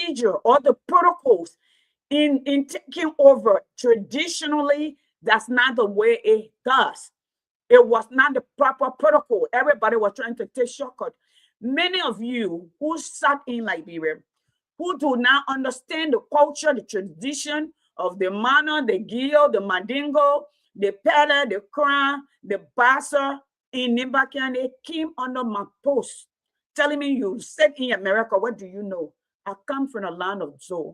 procedure or the protocols in taking over traditionally, that's not the way it does. It was not the proper protocol. Everybody was trying to take shortcut. Many of you who sat in Liberia, who do not understand the culture, the tradition of the Mana, the Gio, the Mandingo, the Pele, the Kran, the Bassa in Nimbakan, they came under my post, telling me, you said in America, what do you know? I come from a land of Zoe.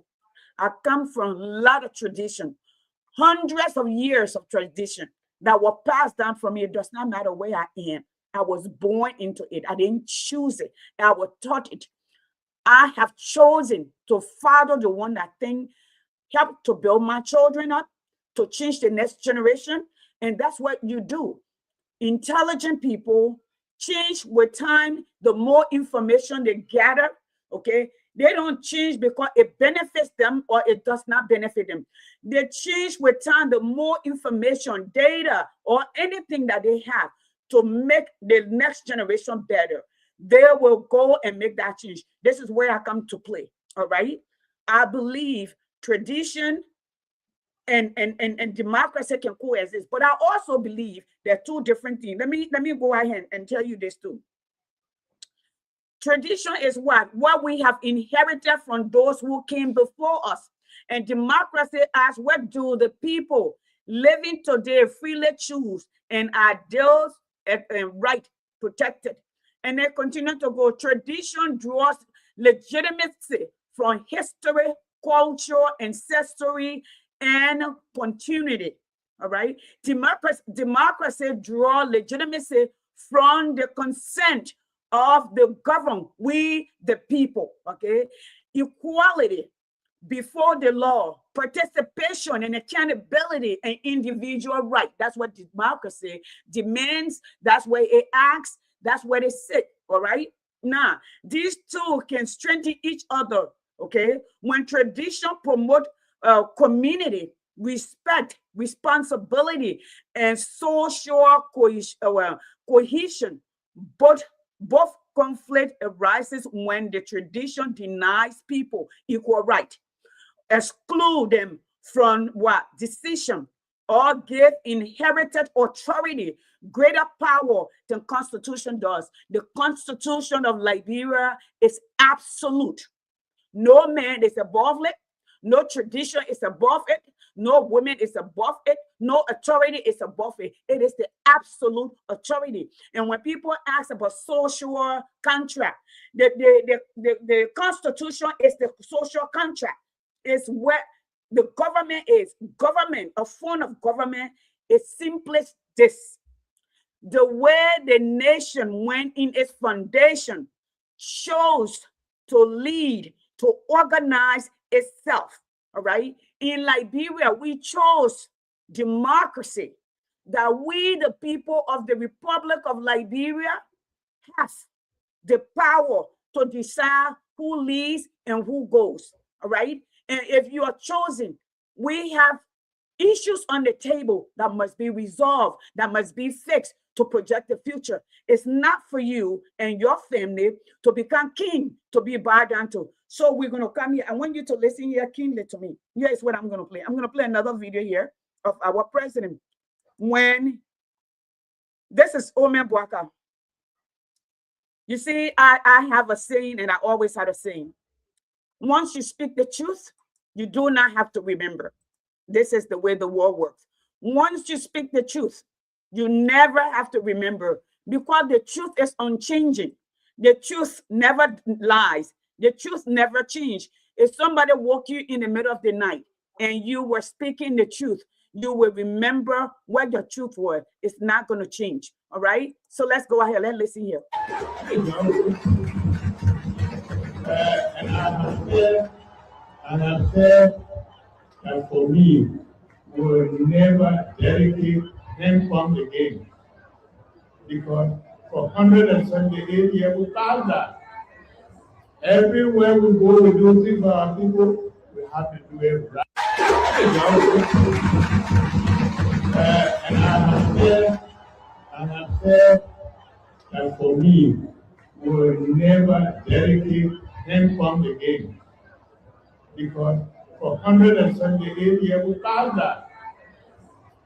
I come from a lot of tradition, hundreds of years of tradition that were passed down from me. It does not matter where I am. I was born into it. I didn't choose it. I was taught it. I have chosen to follow the one that help to build my children up, to change the next generation. And that's what you do. Intelligent people change with time. The more information they gather, okay, they don't change because it benefits them or it does not benefit them. They change with time. The more information, data, or anything that they have to make the next generation better, they will go and make that change. This is where I come to play. All right. I believe tradition and democracy can coexist, but I also believe there are two different things. Let me go ahead and tell you this too. Tradition is what we have inherited from those who came before us. And democracy asks, what do the people living today freely choose and ideals and right protected? And they continue to go. Tradition draws legitimacy from history, culture, ancestry, and continuity. All right. Democracy draws legitimacy from the consent of the governed, we the people. Okay. Equality before the law, participation and accountability and individual right. That's what democracy demands. That's where it acts. That's where they sit. All right. Now, these two can strengthen each other. Okay. When tradition promote community, respect, responsibility, and social cohesion, both conflict arises when the tradition denies people equal right, exclude them from what decision, or give inherited authority greater power than Constitution does. The Constitution of Liberia is absolute. No man is above it. No tradition is above it. No woman is above it. No authority is above it. It is the absolute authority. And when people ask about social contract, the Constitution is the social contract. It's where the government is. Government, a form of government, is simply this. The way the nation went in its foundation chose to lead, to organize itself. All right. In Liberia, we chose democracy, that we, the people of the Republic of Liberia, have the power to decide who leads and who goes. All right. And if you are chosen, we have issues on the table that must be resolved, that must be fixed to project the future. It's not for you and your family to become king, to be bowed down to. So we're going to come here. I want you to listen here keenly to me. Here is what I'm going to play. I'm going to play another video here of our president. When this is Omen Bwaka. You see, I have a saying, and I always had a saying. Once you speak the truth, you do not have to remember. This is the way the world works. Once you speak the truth, you never have to remember, because the truth is unchanging. The truth never lies. The truth never changes. If somebody woke you in the middle of the night and you were speaking the truth, you will remember what the truth was. It's not going to change. All right. So let's go ahead. Let's listen here. And I said that for me, we will never dedicate hand pump again. Because for 178 years, we found that. Everywhere we go, we do things for our people, we have to do it right. And I said that for me, we will never dedicate hand pump again. because for 178 years we passed that.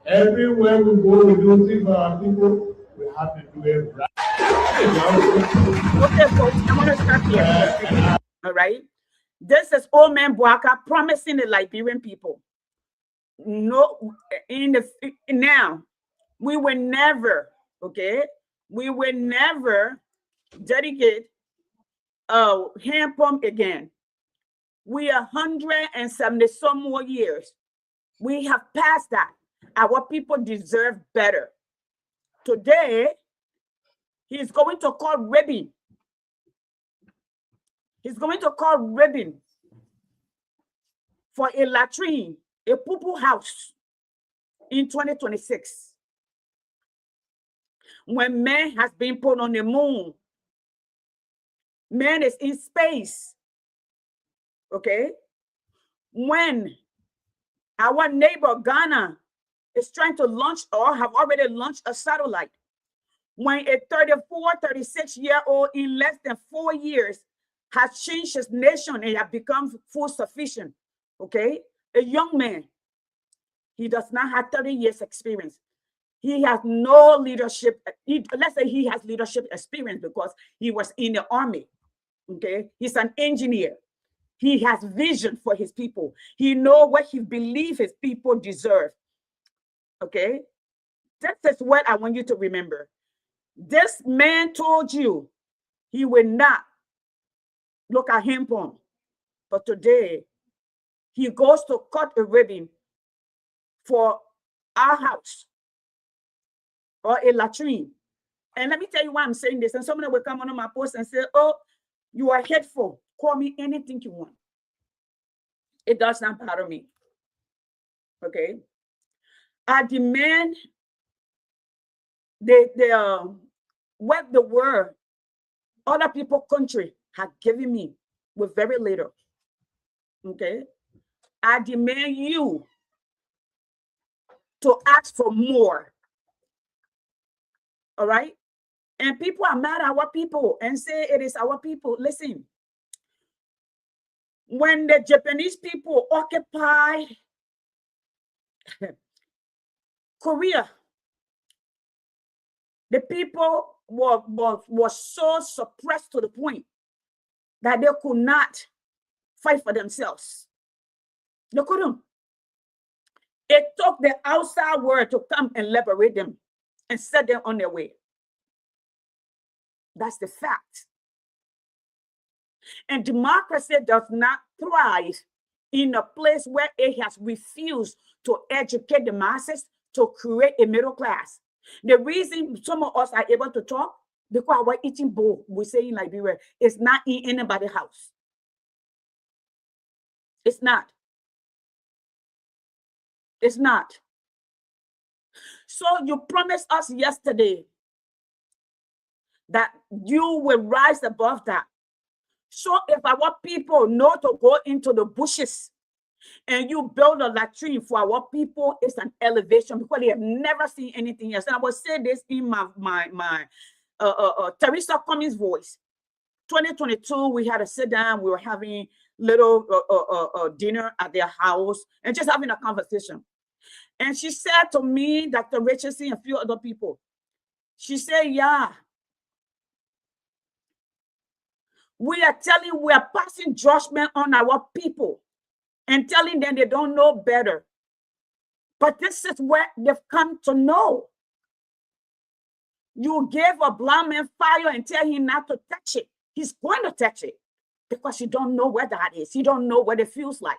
Everywhere we go, we do things for our people, we have to do it right. Okay, folks, I want to stop here for a second. All right. This is old man Boaka promising the Liberian people. No, now we will never, okay, we will never dedicate a hand pump again. We are 170 some more years. We have passed that. Our people deserve better. Today, he's going to call ribbon. He's going to call ribbon for a latrine, a poo-poo house in 2026. When man has been put on the moon, man is in space. Okay? When our neighbor Ghana is trying to launch or have already launched a satellite, when a 34, 36-year-old in less than 4 years has changed his nation and has become full sufficient, okay? A young man, he does not have 30 years experience. He has no leadership. Let's say he has leadership experience because he was in the army, okay? He's an engineer. He has vision for his people. He knows what he believes his people deserve, okay? This is what I want you to remember. This man told you he will not look at him on, but today he goes to cut a ribbon for our house or a latrine. And let me tell you why I'm saying this. And somebody will come on my post and say, oh, you are hateful. Call me anything you want. It does not bother me. Okay. I demand what the word other people country have given me with very little. Okay. I demand you to ask for more. All right. And people are mad at our people and say it is our people. Listen, when the Japanese people occupied Korea, the people were so suppressed to the point that they could not fight for themselves. They couldn't. It took the outside world to come and liberate them and set them on their way. That's the fact. And democracy does not thrive in a place where it has refused to educate the masses to create a middle class. The reason some of us are able to talk, because our eating bowl, we say in Liberia, is not in anybody's house. It's not. It's not. So you promised us yesterday that you will rise above that. So if our people know to go into the bushes and you build a latrine for our people, it's an elevation because they have never seen anything else. And I will say this in my Teresa Cummings voice. 2022, we had a sit down. We were having little dinner at their house and just having a conversation. And she said to me, Dr. Richardson, and a few other people, she said, yeah, we are passing judgment on our people and telling them they don't know better. But this is what they've come to know. You gave a blind man fire and tell him not to touch it. He's going to touch it because you don't know where that is. You don't know what it feels like.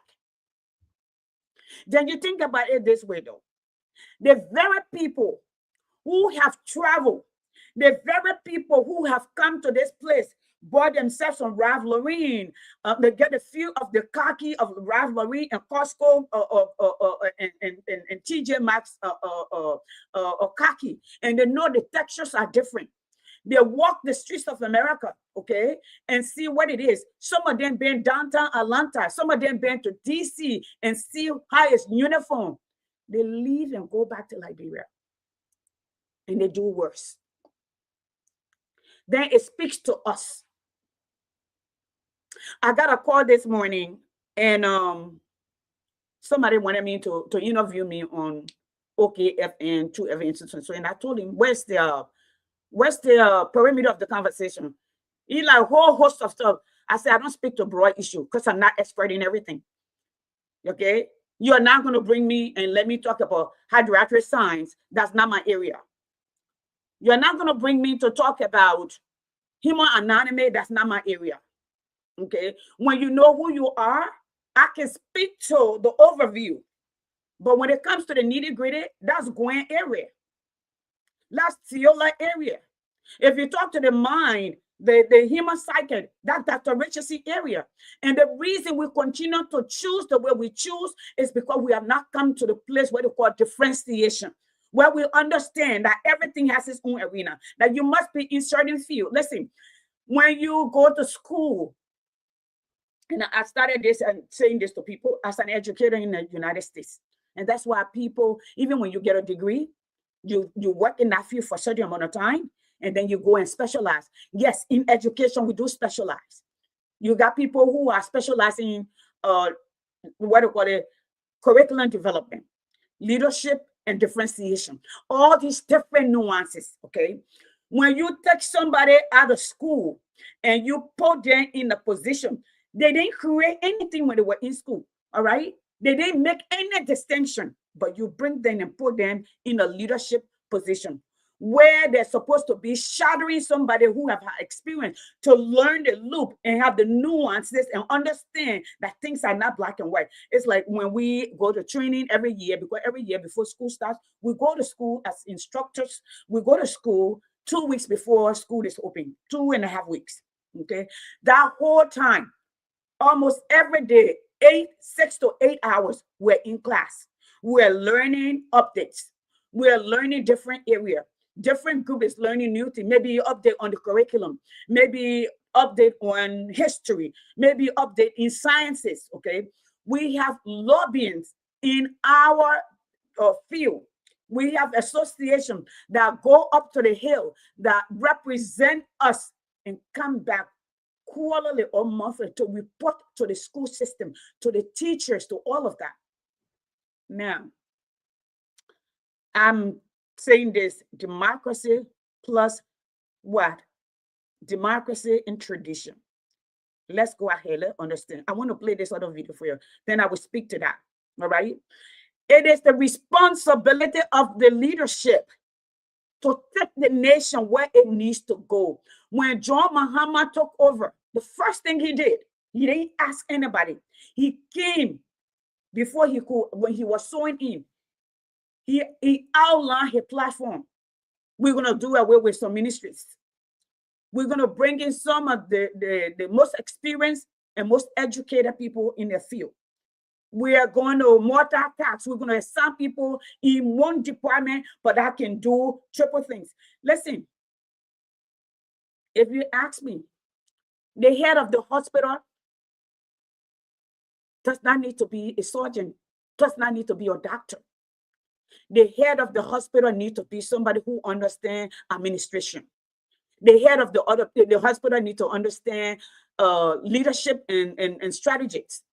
Then you think about it this way, though. The very people who have traveled, the very people who have come to this place, bought themselves some Ralph Lauren, they get a few of the khaki of Ralph Lauren and Costco and TJ Maxx khaki, and they know the textures are different. They walk the streets of America, okay, and see what it is. Some of them been downtown Atlanta, some of them been to DC and see how it's uniform. They leave and go back to Liberia, and they do worse. Then it speaks to us. I got a call this morning, And somebody wanted me to interview me on OKFN, 2FM Institute. So, and I told him, where's the perimeter of the conversation? He like whole host of stuff. I said, I don't speak to broad issue because I'm not expert in everything. Okay? You are not going to bring me and let me talk about hydroelectric science. That's not my area. You're not going to bring me to talk about human anatomy. That's not my area. Okay? When you know who you are, I can speak to the overview. But when it comes to the nitty gritty, that's Gwen area. That's Tiola area. If you talk to the mind, the human psyche, that's Dr. Richard's area. And the reason we continue to choose the way we choose is because we have not come to the place where they call differentiation, where we understand that everything has its own arena, that you must be in certain field. Listen, when you go to school, and I started this and saying this to people as an educator in the United States. And that's why people, even when you get a degree, you work in that field for a certain amount of time, and then you go and specialize. Yes, in education, we do specialize. You got people who are specializing what do call it, curriculum development, leadership, and differentiation. All these different nuances, okay? When you take somebody out of school and you put them in a position, they didn't create anything when they were in school, all right? They didn't make any distinction, but you bring them and put them in a leadership position where they're supposed to be shadowing somebody who have had experience to learn the loop and have the nuances and understand that things are not black and white. It's like when we go to training every year, because every year before school starts, we go to school as instructors. We go to school 2 weeks before school is open, 2.5 weeks, okay? That whole time, almost every day, 6 to 8 hours, we're in class. We're learning updates. We're learning different areas. Different group is learning new things. Maybe update on the curriculum. Maybe update on history. Maybe update in sciences, okay? We have lobbyings in our field. We have associations that go up to the hill that represent us and come back quarterly or monthly to report to the school system, to the teachers, to all of that. Now, I'm saying this: democracy plus what? Democracy and tradition. Let's go ahead. Let's understand. I want to play this other video for you. Then I will speak to that. All right. It is the responsibility of the leadership to take the nation where it needs to go. When John Mahama took over, the first thing he did, he didn't ask anybody. He came before he could, when he was sworn in, he outlined his platform. We're going to do away with some ministries. We're going to bring in some of the most experienced and most educated people in the field. We are going to multitask. We're going to assign people in one department, but that can do triple things. Listen, if you ask me, the head of the hospital does not need to be a surgeon, does not need to be a doctor. The head of the hospital needs to be somebody who understands administration. The head of the hospital needs to understand leadership and strategies.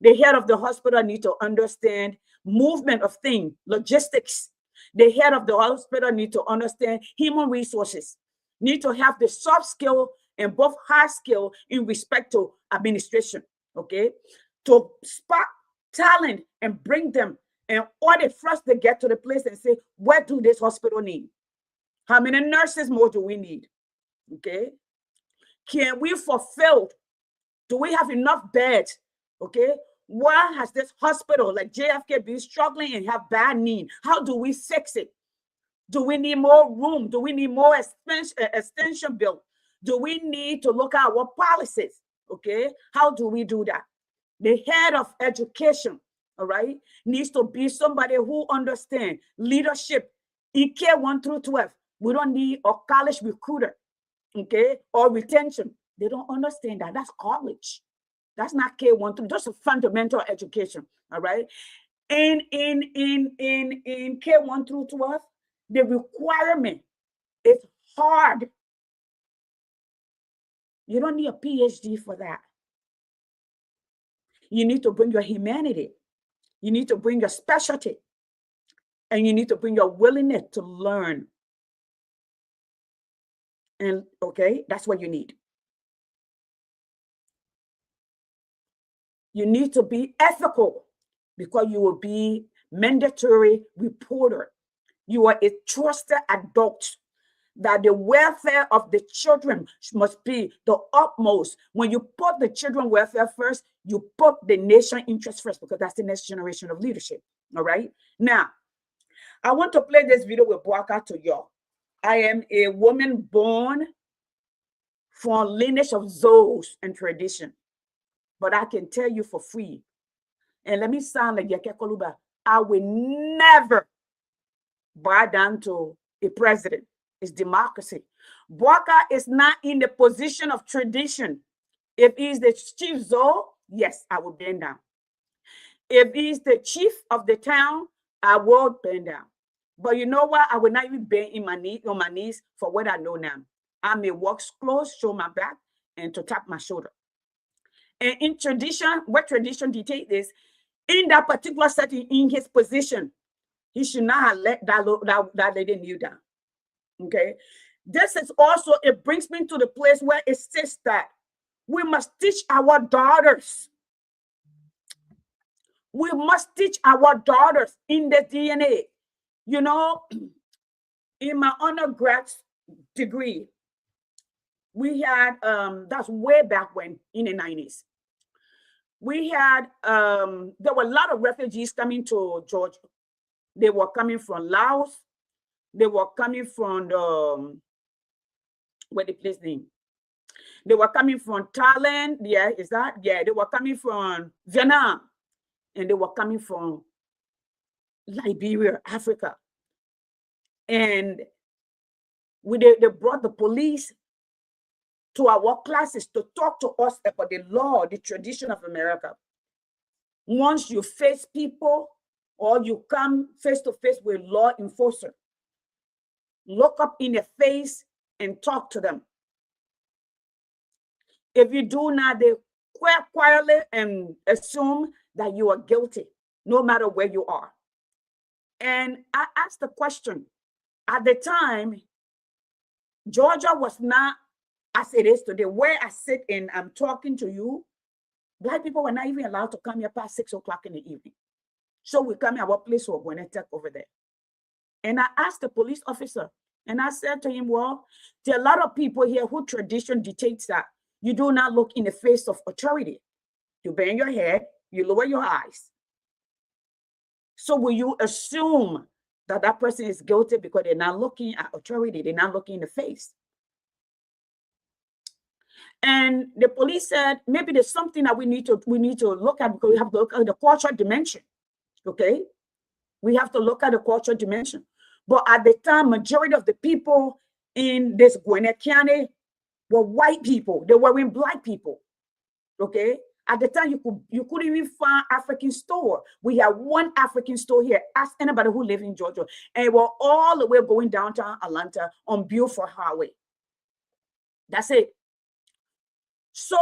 The head of the hospital needs to understand movement of things, logistics. The head of the hospital needs to understand human resources, need to have the soft skill and both hard skill in respect to administration, okay? To spot talent and bring them in order first to get to the place and say, what do this hospital need? How many nurses more do we need? Okay? Can we fulfill? Do we have enough beds? Okay? Why has this hospital like JFK been struggling and have bad need? How do we fix it? Do we need more room? Do we need more extension built? Do we need to look at our policies? Okay? How do we do that? The head of education, all right, needs to be somebody who understands leadership in K1 through 12. We don't need a college recruiter, okay, or retention. They don't understand that. That's college. That's not K1 through. That's a fundamental education, all right. In K1 through 12, the requirement is hard. You don't need a PhD for that. You need to bring your humanity. You need to bring your specialty. And you need to bring your willingness to learn. And okay, that's what you need. You need to be ethical because you will be mandatory reporter. You are a trusted adult that the welfare of the children must be the utmost. When you put the children welfare first, you put the nation interest first because that's the next generation of leadership. All right. Now, I want to play this video with Boaka to y'all. I am a woman born from lineage of Zoes and tradition. But I can tell you for free, and let me sound like Yeke Koluba, I will never bow down to a president. It's democracy. Boaka is not in the position of tradition. If he's the chief Zoe, yes, I will bend down. If he's the chief of the town, I will bend down. But you know what? I will not even bend on my knees for what I know now. I may walk close, show my back, and to tap my shoulder. And in tradition, what tradition dictates is, in that particular setting, in his position, he should not have let that lady kneel down. Okay. This is also, it brings me to the place where it says that we must teach our daughters. We must teach our daughters in the DNA. You know, in my undergrad degree, we had, that's way back when, in the 90s. We had, there were a lot of refugees coming to Georgia. They were coming from Laos. They were coming from where the place name? They were coming from Thailand. Yeah, is that? Yeah, they were coming from Vietnam. And they were coming from Liberia, Africa. And they brought the police to our classes to talk to us about the law, the tradition of America. Once you face people or you come face to face with law enforcer, look up in the face and talk to them. If you do not, they quietly and assume that you are guilty, no matter where you are. And I asked the question, at the time, Georgia was not as it is today. Where I sit and I'm talking to you, Black people were not even allowed to come here past 6 o'clock in the evening. So we come to our place or when I take over there. And I asked the police officer, and I said to him, well, there are a lot of people here who tradition dictates that you do not look in the face of authority. You bend your head, you lower your eyes. So will you assume that that person is guilty because they're not looking at authority, they're not looking in the face? And the police said, maybe there's something that we need to look at, because we have to look at the cultural dimension. Okay, we have to look at the cultural dimension. But at the time, majority of the people in this Gwinnett County were white people. They weren't Black people. Okay, at the time you couldn't even find African store. We have one African store here. Ask anybody who lives in Georgia, and we're all the way going downtown Atlanta on Beaufort Highway. That's it. So,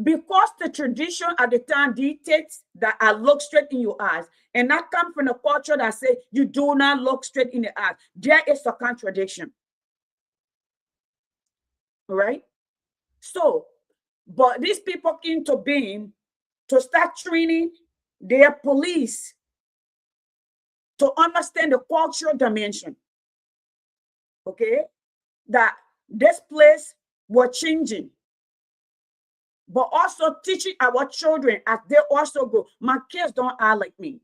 because the tradition at the time dictates that I look straight in your eyes, and I come from a culture that says you do not look straight in the eyes, there is a contradiction. All right? So, but these people came to being to start training their police to understand the cultural dimension. Okay? That this place was changing. But also teaching our children as they also go. My kids don't act like me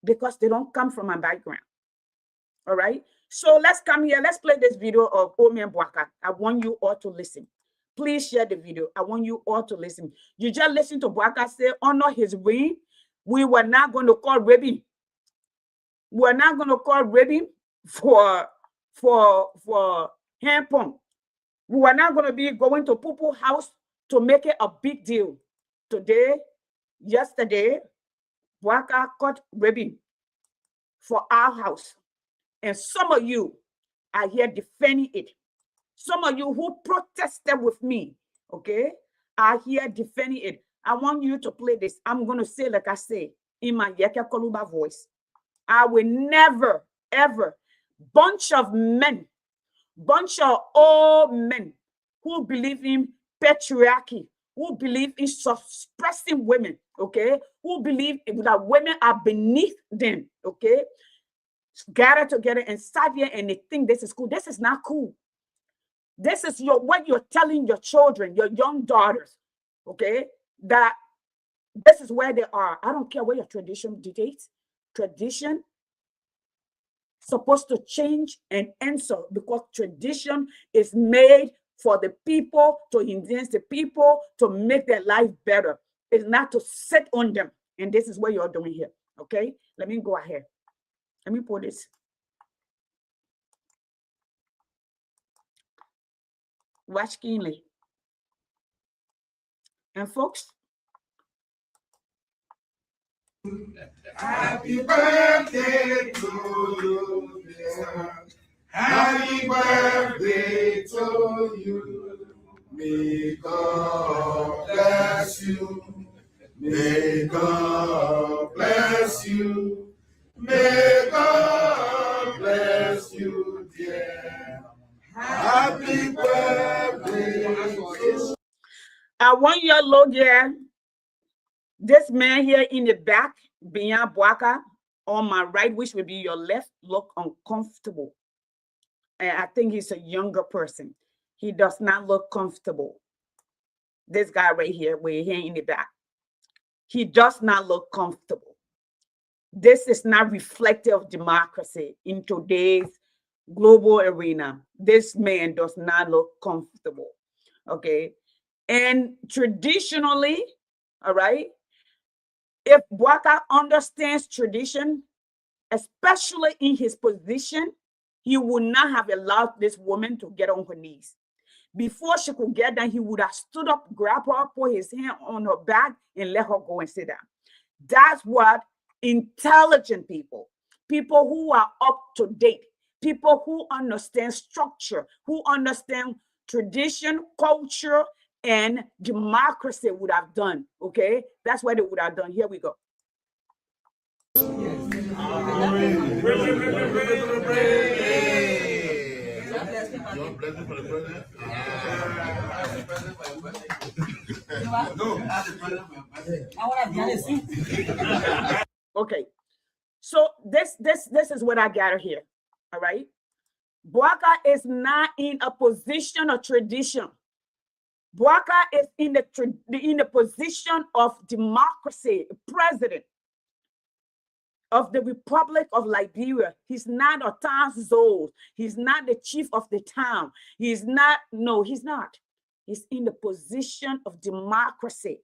because they don't come from my background. All right. So let's come here. Let's play this video of Omen Boaka. I want you all to listen. Please share the video. I want you all to listen. You just listen to Boaka say, honor his reign. We were not going to call Rebbe. We're not going to call Rebbe for hand pump. We were not going to be going to Poo house to make it a big deal. Today, yesterday, Boaka caught Rebbe for our house. And some of you are here defending it. Some of you who protested with me, okay, are here defending it. I want you to play this. I'm going to say, like I say, in my Yeke Koluba voice. I will never, ever, bunch of old men who believe in patriarchy, who believe in suppressing women, okay, who believe that women are beneath them, okay, gather together and start here and they think this is cool. This is not cool. This is what you're telling your children, your young daughters, okay, that this is where they are. I don't care what your tradition dictates. Tradition supposed to change and answer, because tradition is made for the people, to enhance the people, to make their life better. It's not to sit on them. And this is what you're doing here. Okay, let me go ahead. Let me put this. Watch keenly. And folks, happy birthday to you, dear. Happy birthday to you. May God bless you. May God bless you. May God bless you, dear. Happy birthday. I want you to look here. This man here in the back, beyond Boaka, on my right, which will be your left, look uncomfortable. And I think he's a younger person. He does not look comfortable. This guy right here, way here in the back, he does not look comfortable. This is not reflective of democracy in today's global arena. This man does not look comfortable. Okay. And traditionally, all right, if Boaka understands tradition, especially in his position, he would not have allowed this woman to get on her knees. Before she could get down, he would have stood up, grabbed her, put his hand on her back, and let her go and sit down. That's what intelligent people, people who are up to date, people who understand structure, who understand tradition, culture, and democracy would have done. Okay, that's what they would have done. Here we go. Okay, so this is what I gather here. All right, Boaka is not in a position of tradition. Boaka is in the position of democracy, president of the Republic of Liberia. He's not a Tanzol. He's not the chief of the town. He's not. No, he's not. He's in the position of democracy.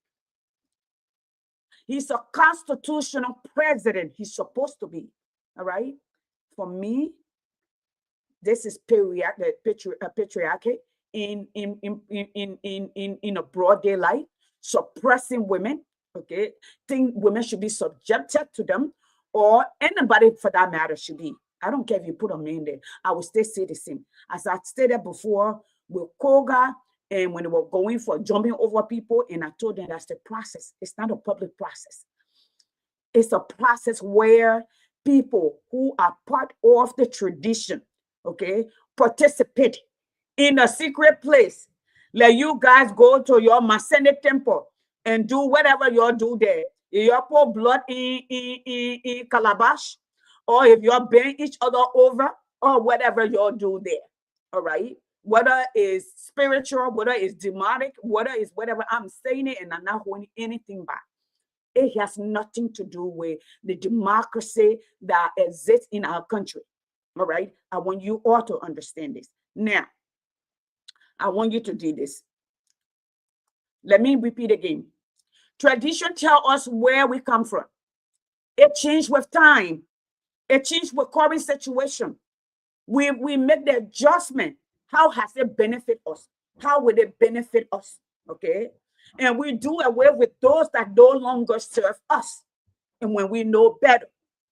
He's a constitutional president. He's supposed to be. All right. For me, this is patriarchy in a broad daylight, suppressing women. Okay, think women should be subjected to them, or anybody for that matter should be. I don't care if you put a man there. I will still say the same. As I stated before with Koga, and when they were going for jumping over people, and I told them that's the process. It's not a public process. It's a process where people who are part of the tradition, okay, participate in a secret place. Let you guys go to your Masene temple and do whatever you do there. If you pour blood in calabash, or if you're bending each other over, or whatever you do there. All right. Whether it's spiritual, whether it's demonic, whether it's whatever, I'm saying it and I'm not holding anything back. It has nothing to do with the democracy that exists in our country. All right. I want you all to understand this. Now, I want you to do this. Let me repeat again. Tradition tells us where we come from. It changed with time. It changed with current situation. We make the adjustment. How has it benefit us? How will it benefit us? Okay. And we do away with those that no longer serve us. And when we know better.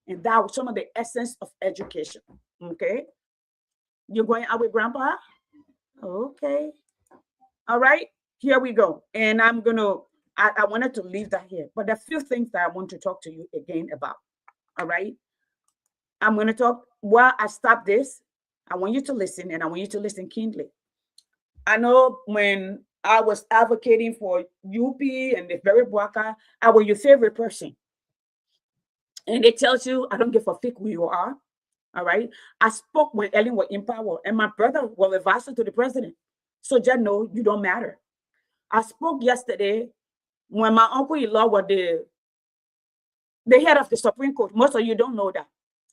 And that was some of the essence of education. Okay. You're going out with Grandpa? Okay. All right. Here we go. And I'm going to I wanted to leave that here, but there are a few things that I want to talk to you again about. All right. I'm going to talk while I stop this. I want you to listen, and I want you to listen keenly. I know when I was advocating for UP and the very Boaka, I was your favorite person. And it tells you, I don't give a fuck who you are. All right. I spoke when Ellen was in power, and my brother was advisor to the president. So just know you don't matter. I spoke yesterday when my uncle-in-law was the head of the Supreme Court. Most of you don't know that.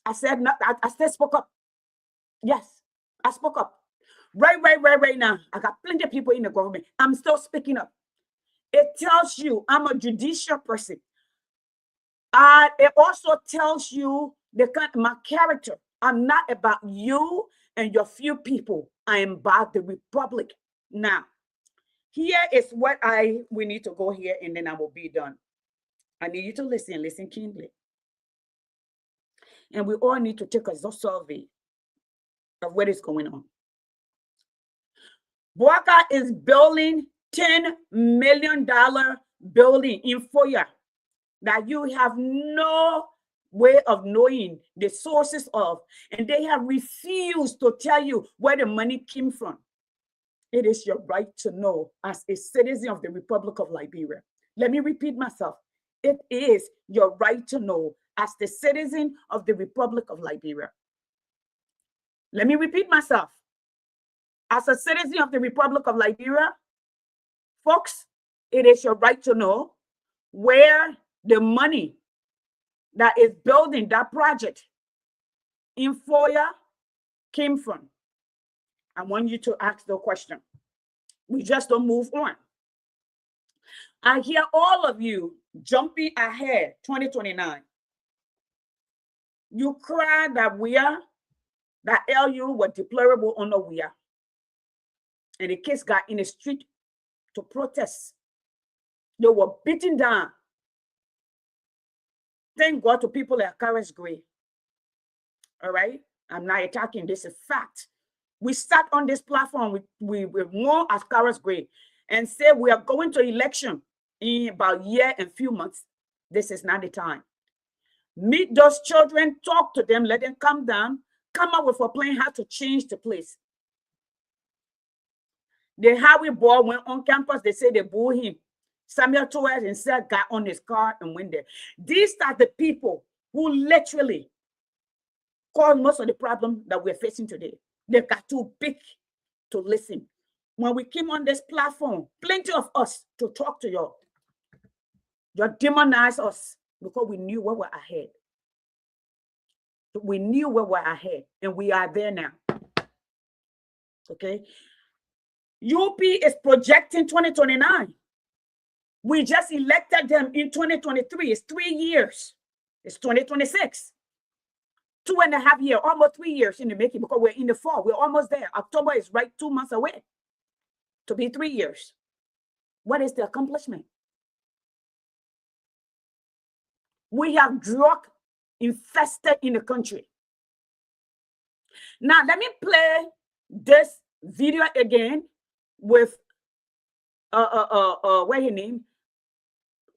I said, I still spoke up. Yes, I spoke up. Right now. I got plenty of people in the government. I'm still speaking up. It tells you I'm a judicial person. It also tells you my character. I'm not about you and your few people. I am about the republic. Now, here is what we need to go here, and then I will be done. I need you to listen keenly. And we all need to take a survey of what is going on. Boaka is building $10 million building in 4 years that you have no way of knowing the sources of, and they have refused to tell you where the money came from. It is your right to know as a citizen of the Republic of Liberia. Let me repeat myself. It is your right to know as the citizen of the Republic of Liberia. Let me repeat myself. As a citizen of the Republic of Liberia, folks, it is your right to know where the money that is building that project in Foya came from. I want you to ask the question. We just don't move on. I hear all of you jumping ahead 2029. You cry that LU were deplorable under WIA. And the kids got in the street to protest. They were beaten down. Thank God to people like Karis Gray. All right? I'm not attacking. This is fact. We sat on this platform. We won as Karis Gray and said we are going to election in about a year and few months. This is not the time. Meet those children, talk to them, let them come down, come up with a plan how to change the place. The Howie boy went on campus. They say they booed him. Samuel Torres instead got on his car and went there. These are the people who literally caused most of the problem that we're facing today. They got too big to listen. When we came on this platform, plenty of us to talk to y'all. You demonized us because we knew where we're ahead. We knew where we're ahead, and we are there now. Okay? UP is projecting 2029. We just elected them in 2023. It's 3 years. It's 2026. 2.5 years, almost 3 years in the making because we're in the fall. We're almost there. October is right 2 months away to be 3 years. What is the accomplishment? We have drug infested in the country. Now, let me play this video again with what's his name?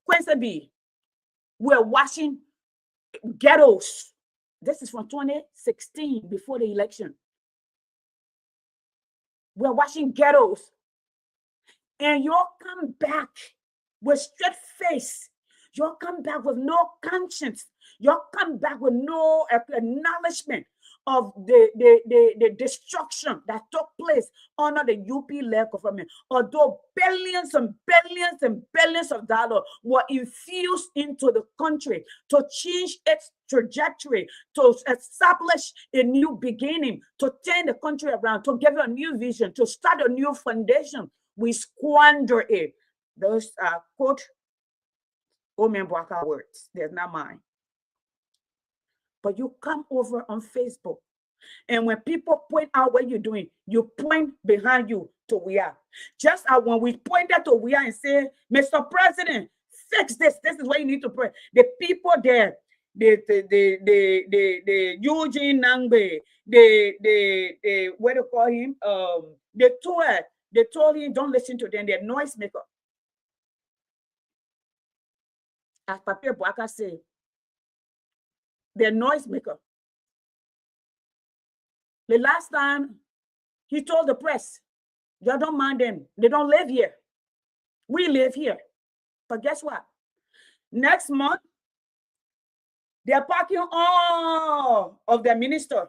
Quincy B. We're watching ghettos. This is from 2016, before the election. We're watching ghettos. And you'll come back with straight face. You'll come back with no conscience. You'll come back with no acknowledgement of the destruction that took place under the UP-led government. Although billions and billions and billions of dollars were infused into the country to change its trajectory, to establish a new beginning, to turn the country around, to give it a new vision, to start a new foundation, we squander it. Those are quote Omen Boaka words. They're not mine. But you come over on Facebook, and when people point out what you're doing, you point behind you to we are. Just as when we pointed to we are and say, Mr. President, fix this. This is what you need to pray. The people there, the Eugene Nangbe, the what do you call him? They told him, don't listen to them. They're noisemaker. as Papier Boaka said, they're noisemaker. The last time he told the press, y'all don't mind them. They don't live here. We live here. But guess what? Next month, they're packing all of their ministers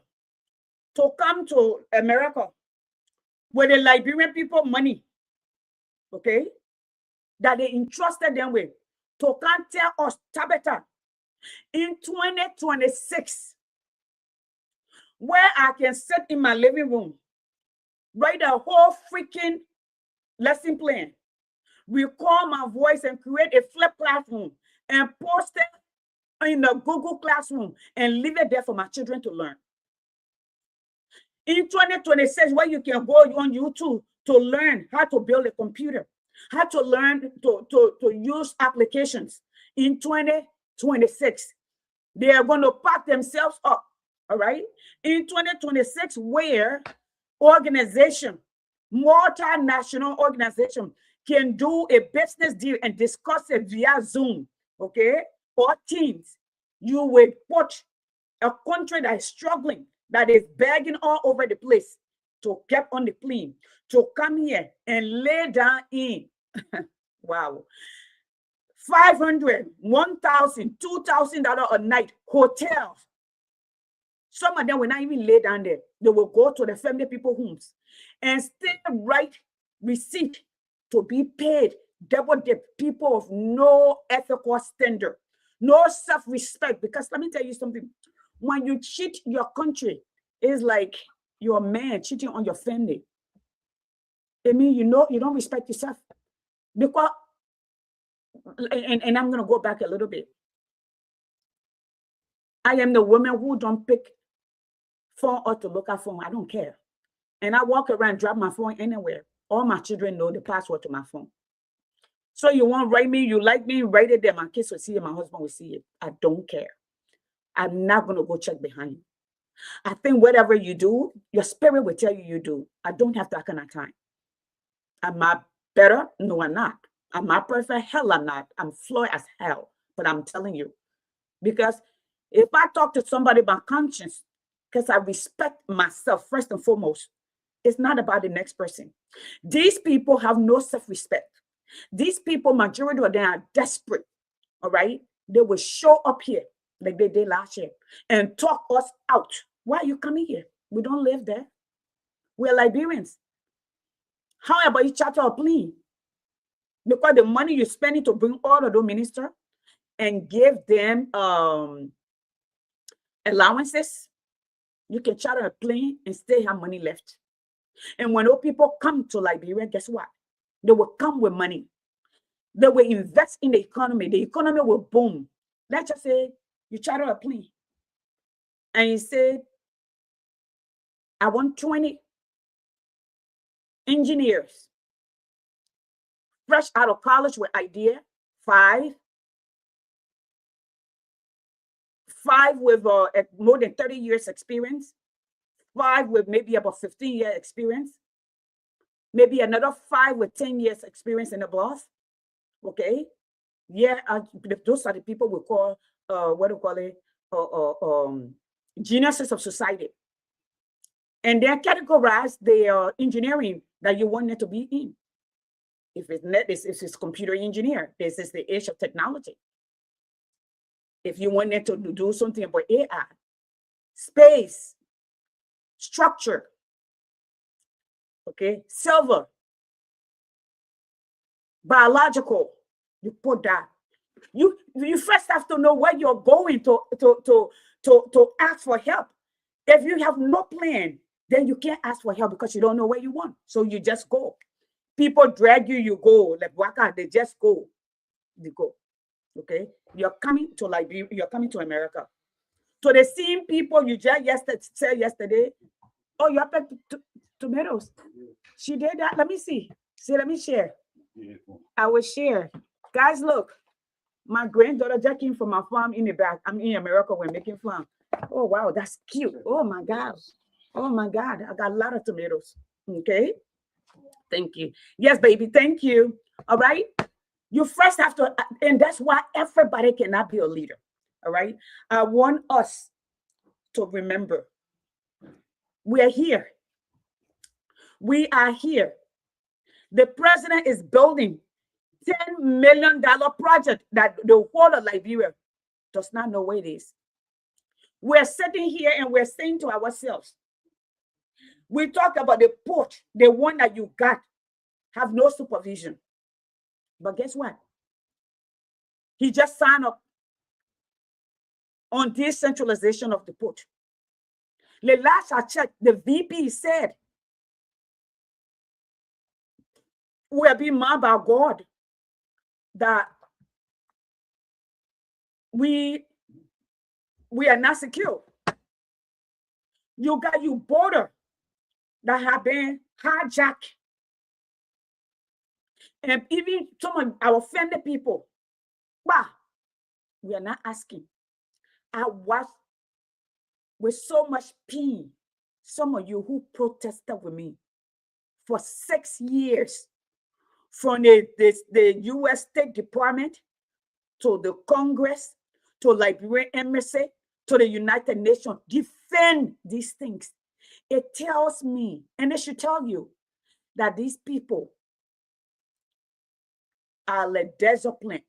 to come to America with the Liberian people money, okay, that they entrusted them with to come tell us, Tabitha, in 2026, where I can sit in my living room, write a whole freaking lesson plan, record my voice and create a flip classroom and post it in the Google Classroom and leave it there for my children to learn. In 2026, where you can go on YouTube to learn how to build a computer, how to learn to use applications. In 2026, they are going to pack themselves up, all right? In 2026, where organization, multinational organization can do a business deal and discuss it via Zoom, okay, or Teams, you will put a country that is struggling, that is begging all over the place to get on the plane, to come here and lay down in, wow, $500, $1,000, $2,000 a night hotels. Some of them will not even lay down there. They will go to the family people homes and still write receipt to be paid double the people of no ethical standard, no self-respect. Because let me tell you something. When you cheat your country, it's like you're a man cheating on your family. I mean, you don't respect yourself. Because, and I'm going to go back a little bit. I am the woman who don't pick phone or to look at phone. I don't care. And I walk around, drop my phone anywhere. All my children know the password to my phone. So you want to write me, you like me, write it there. My kids will see it, my husband will see it. I don't care. I'm not going to go check behind you. I think whatever you do, your spirit will tell you you do. I don't have that kind of time. Am I better? No, I'm not. Am I perfect? Hell, I'm not. I'm flawed as hell. But I'm telling you. Because if I talk to somebody about conscience, because I respect myself first and foremost, it's not about the next person. These people have no self-respect. These people, majority of them are desperate, all right? They will show up here like they did last year and talk us out. Why are you coming here? We don't live there. We're Liberians. How about you charter a plane? Because the money you're spending to bring all of those ministers and give them allowances, you can charter a plane and still have money left. And when those people come to Liberia, guess what? They will come with money. They will invest in the economy. The economy will boom. Let's just say you charter a plane and you say, I want 20 engineers fresh out of college with idea, five with more than 30 years experience, 5 with maybe about 15-year experience, maybe another 5 with 10 years experience in above. Okay, yeah, those are the people we call what do you call it? Geniuses of society. And they're categorized their engineering that you want it to be in. If it's computer engineer, this is the age of technology. If you want it to do something about AI, space, structure, okay, silver, biological, you put that. You first have to know where you're going to ask for help. If you have no plan, then you can't ask for help because you don't know where you want. So you just go. People drag you, you go. Like Waka, they just go. You go. Okay? You're coming to Liberia, you're coming to America. To the same people you just said yesterday, oh, you have tomatoes. She did that. Let me see. See, let me share. I will share. Guys, look. My granddaughter just came from my farm in the back. I'm in America. We're making fun. Oh, wow. That's cute. Oh, my God. Oh, my God. I got a lot of tomatoes. Okay. Thank you. Yes, baby. Thank you. All right. You first have to, and that's why everybody cannot be a leader. All right. I want us to remember we are here. We are here. The president is building $10 million project that the whole of Liberia does not know where it is. We're sitting here and we're saying to ourselves, we talk about the port, the one that you got, have no supervision. But guess what? He just signed up on decentralization of the port. The last I checked, the VP said, we are being marked by God that we are not secure. You got your border that have been hijacked. And even some of our offended people, wow, we are not asking. I watched with so much pain some of you who protested with me for 6 years, from the U.S. State Department to the Congress, to Liberian Embassy, to the United Nations, defend these things. It tells me, and it should tell you, that these people are like desert plant.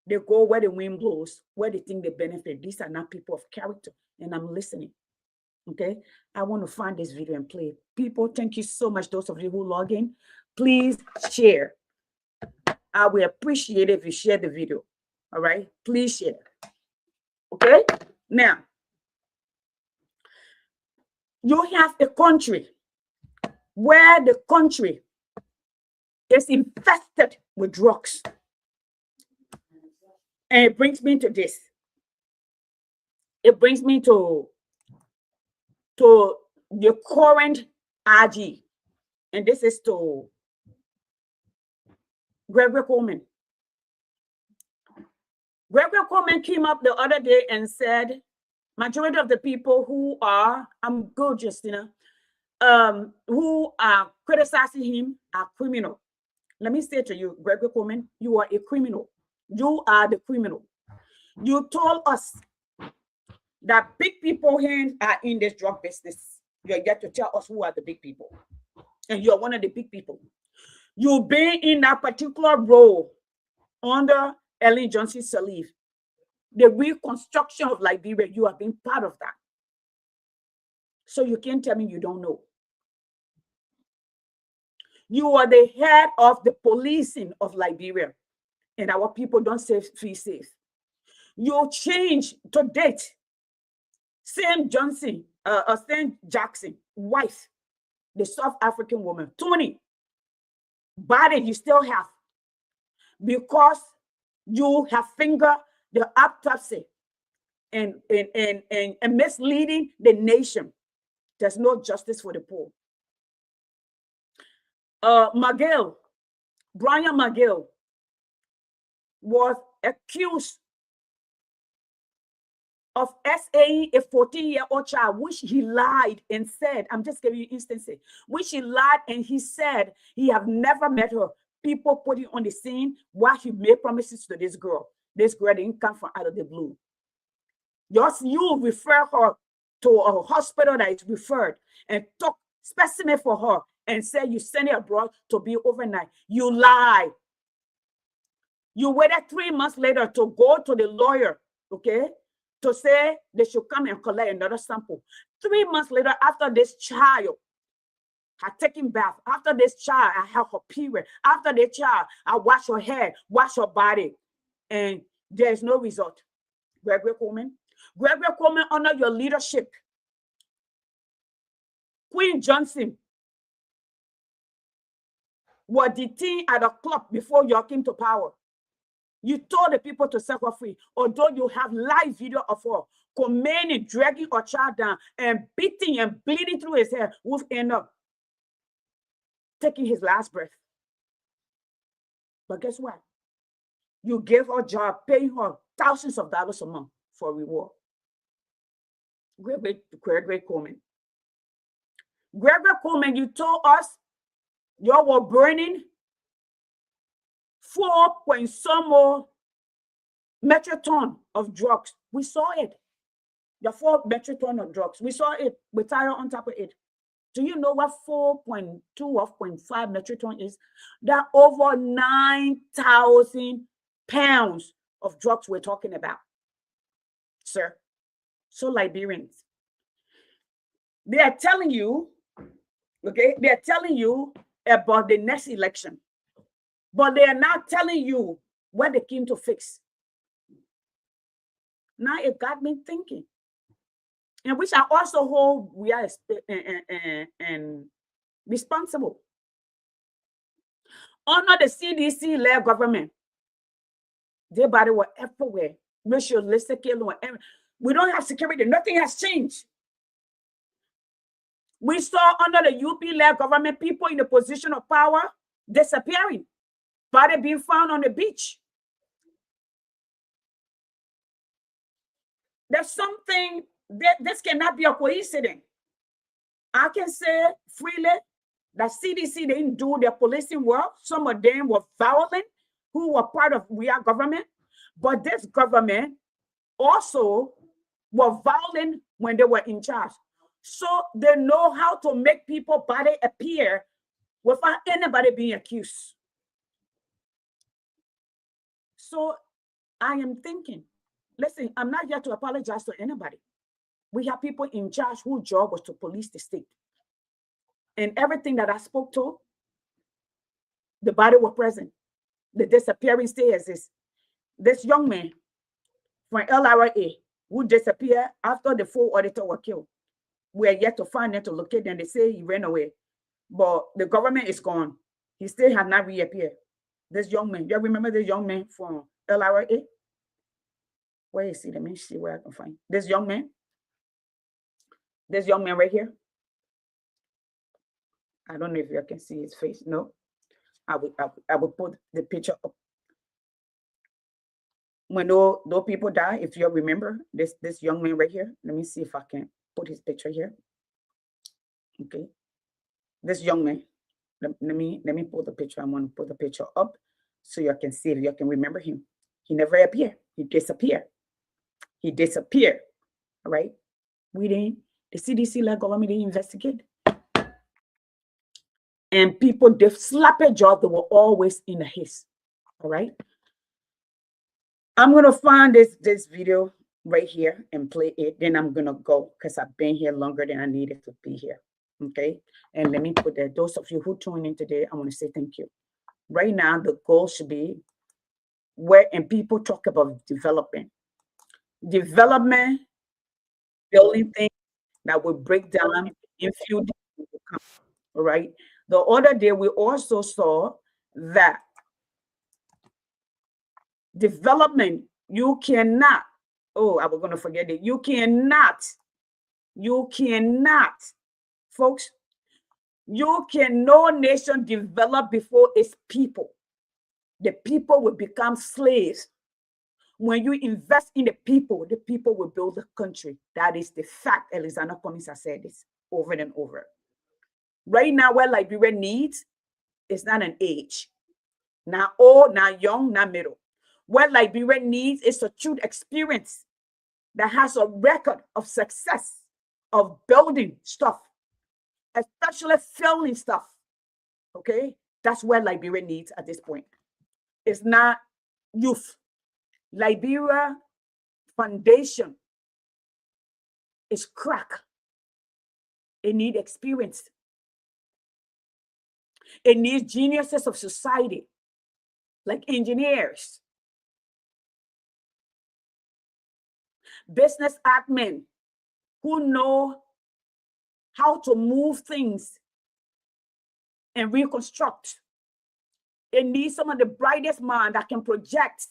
They go where the wind blows, where they think they benefit. These are not people of character, and I'm listening. Okay, I want to find this video and play it. People, thank you so much. Those of you who log in, please share. I will appreciate it if you share the video. All right, please share. Okay, now you have a country where the country is infested with drugs. And it brings me to this. It brings me to the current RG. And this is to Gregory Coleman. Gregory Coleman came up the other day and said, majority of the people who are, I'm good, Justina, who are criticizing him are criminal. Let me say to you, Gregory Coleman, you are a criminal. You are the criminal. You told us that big people hands are in this drug business. You're yet to tell us who are the big people. And you're one of the big people. You've been in that particular role under Ellen Johnson Sirleaf. The reconstruction of Liberia, you have been part of that. So you can't tell me you don't know. You are the head of the policing of Liberia, and our people don't feel safe. You change to date. Sam Johnson, Sam Jackson, wife, the South African woman, Tony, body you still have, because you have fingered the autopsy and misleading the nation. There's no justice for the poor. Brian McGill was accused of SAing a 14-year-old child, which he lied and said, I'm just giving you instances, which he lied and he said he have never met her. People putting on the scene while he made promises to this girl. This girl didn't come from out of the blue. Just you refer her to a hospital that is referred and took specimen for her and said you send it abroad to be overnight. You lie. You waited 3 months later to go to the lawyer, okay, to say they should come and collect another sample. 3 months later, after this child had taken bath, after this child I had her period, after the child I wash her hair, wash her body, and there's no result. Gregory Coleman, under your leadership, Queen Johnson was detained at a club before you came to power. You told the people to set her free, although you have live video of her commanding, dragging her child down and beating and bleeding through his hair, with end up taking his last breath. But guess what? You gave her a job, paying her thousands of dollars a month for a reward. Gregory Coleman. Gregory Coleman, you told us you were burning 4 point some more metric ton of drugs. We saw it. The 4 metric ton of drugs. We saw it with tire on top of it. Do you know what 4.2 or 0.5 metric ton is? That over 9,000 pounds of drugs we're talking about, sir. So Liberians, they are telling you, okay, they are telling you about the next election, but they are not telling you what they came to fix. Now it got me thinking, and which I also hold we are and responsible. Under the CDC-led government, their body were everywhere. Ritualistic, we don't have security. Nothing has changed. We saw under the UP-led government people in the position of power disappearing, body being found on the beach. There's something that this cannot be a coincidence. I can say freely that CDC didn't do their policing work. Some of them were violent, who were part of our government, but this government also were violent when they were in charge. So they know how to make people body appear without anybody being accused. So I am thinking, listen, I'm not here to apologize to anybody. We have people in charge whose job was to police the state. And everything that I spoke to, the body was present. The disappearing still exists. This young man from LRA who disappeared after the 4 auditors were killed, we are yet to find them, to locate them. They say he ran away, but the government is gone. He still has not reappeared. This young man, you remember this young man from LRA? Where is he? Let me see where I can find this young man. This young man right here. I don't know if you can see his face. No, I will put the picture up. When those people die, if you remember this young man right here, let me see if I can put his picture here. Okay, this young man. Let me put the picture. I want to put the picture up so you can see if you can remember him. He never appeared. He disappeared. He disappeared. All right. The CDC-led government didn't investigate. And people, they slap a job, they were always in a haste. All right. I'm going to find this video right here and play it. Then I'm going to go because I've been here longer than I needed to be here. Okay. And let me put that. Those of you who tuned in today, I want to say thank you. Right now, the goal should be and people talk about development, building things that will break down in few days to come. All right. The other day, we also saw that development, you cannot, I was going to forget it. You cannot, folks, no nation develop before its people. The people will become slaves. When you invest in the people will build the country. That is the fact. Alexander Cummings has said this over and over. Right now, what Liberia needs is not an age, not old, not young, not middle. What Liberia needs is a true experience that has a record of success, of building stuff, especially filling stuff. Okay, that's what Liberia needs at this point. It's not youth. Liberia foundation is crack. It needs experience. It needs geniuses of society, like engineers, business admin, who know how to move things and reconstruct. It needs some of the brightest minds that can project.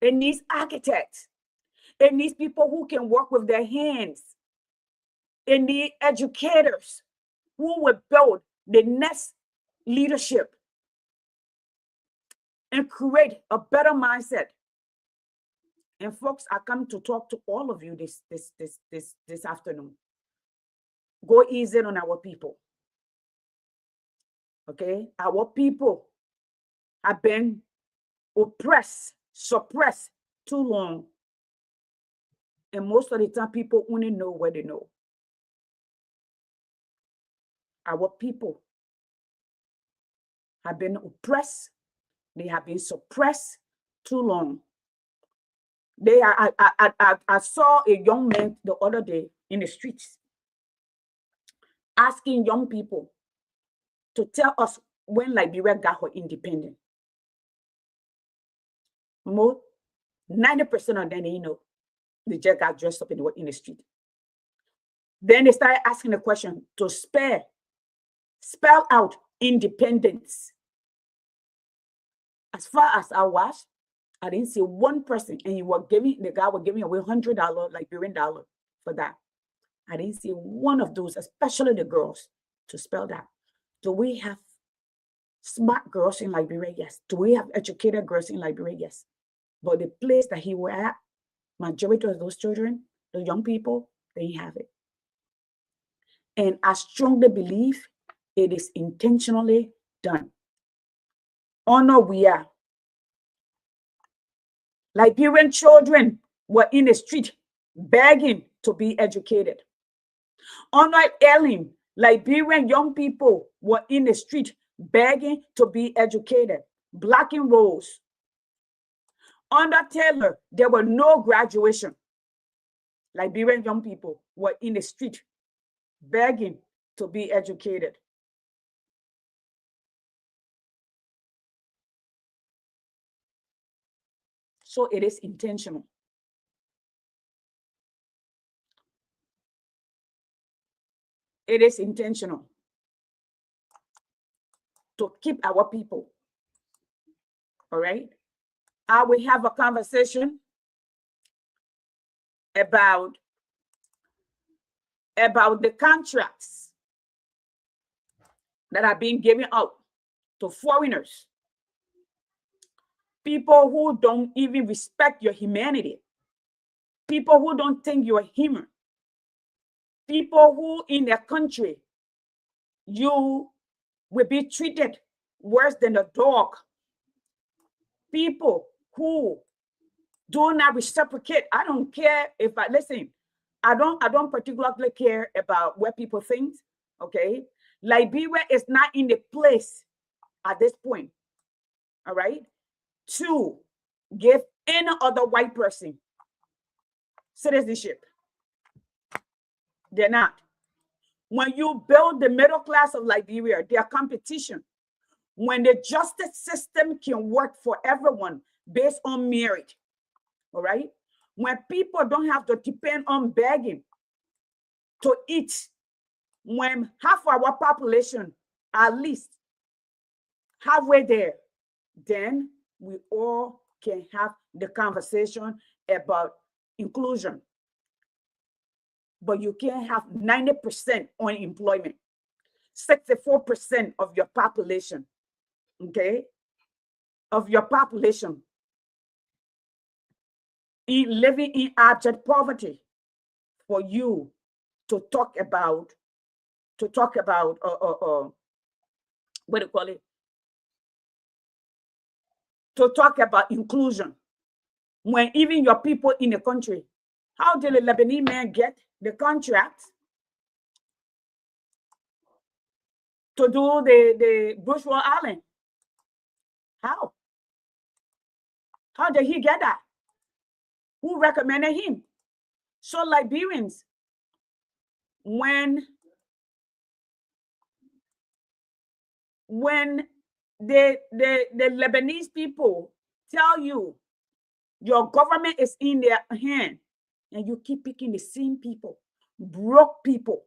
It needs architects. It needs people who can work with their hands. It needs educators who will build the next leadership and create a better mindset. And folks, I come to talk to all of you this afternoon. Go easy on our people. Okay? Our people have been oppressed, suppressed too long. And most of the time, people only know what they know. Our people have been oppressed. They have been suppressed too long. I saw a young man the other day in the streets asking young people to tell us when Liberia got her independence. Most 90% of them, they just got dressed up in the street. Then they started asking the question to spell out independence. As far as I watched, I didn't see one person, and the guy was giving away $100 Liberian dollar for that. I didn't see one of those, especially the girls, to spell that. Do we have smart girls in Liberia? Yes. Do we have educated girls in Liberia? Yes. But the place that he was at, majority of those children, the young people, they have it. And I strongly believe it is intentionally done. Honor we are. Liberian children were in the street begging to be educated. Honor Ellen, Liberian young people were in the street begging to be educated. Black and Rose. Under Taylor, there were no graduation. Liberian young people were in the street begging to be educated. So it is intentional. It is intentional to keep our people. All right. I will have a conversation about the contracts that are being given out to foreigners. People who don't even respect your humanity. People who don't think you're human. People who in their country, you will be treated worse than a dog. People who do not reciprocate. I don't care if I don't particularly care about what people think. Okay. Liberia is not in the place at this point. All right. To give any other white person citizenship. They're not. When you build the middle class of Liberia, their competition, when the justice system can work for everyone based on merit, all right? When people don't have to depend on begging to eat, when half of our population, at least halfway there, then we all can have the conversation about inclusion. But you can't have 90% unemployment, 64% of your population, okay, of your population living in abject poverty for you to talk about what do you call it? To talk about inclusion. When even your people in the country, how did the Lebanese man get the contract to do the Bushwell Island? How? How did he get that? Who recommended him? So Liberians, when the Lebanese people tell you your government is in their hand, and you keep picking the same people, broke people,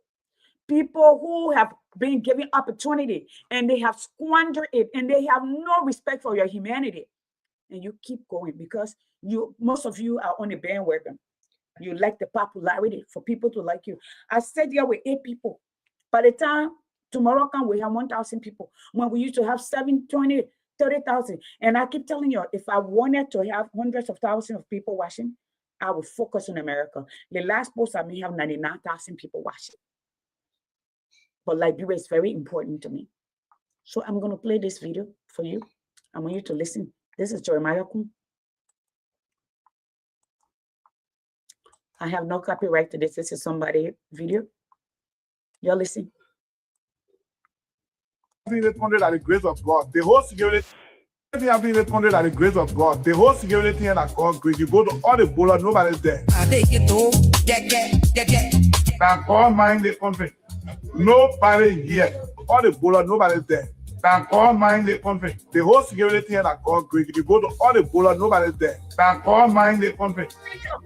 people who have been given opportunity and they have squandered it and they have no respect for your humanity, and you keep going because most of you are on a bandwagon. You like the popularity for people to like you. I said here with 8 people. By the time tomorrow come, we have 1,000 people. When we used to have 7, 20, 30,000. And I keep telling you, if I wanted to have hundreds of thousands of people watching, I would focus on America. The last post, I may have 99,000 people watching. But Liberia is very important to me. So I'm going to play this video for you. I want you to listen. This is Jeremiah Kun. I have no copyright to this. This is somebody video. Y'all listen. Funded at the grace of God. The whole security. Everything have been funded at the grace of God. The whole security thing at God grace. You go to all the bowler, nobody's there. Now God mind the country. Nobody here. All the bowler, nobody's there. Now God mind the country. The whole security thing at God grace. You go to all the bowler, nobody's there. Now God mind the country.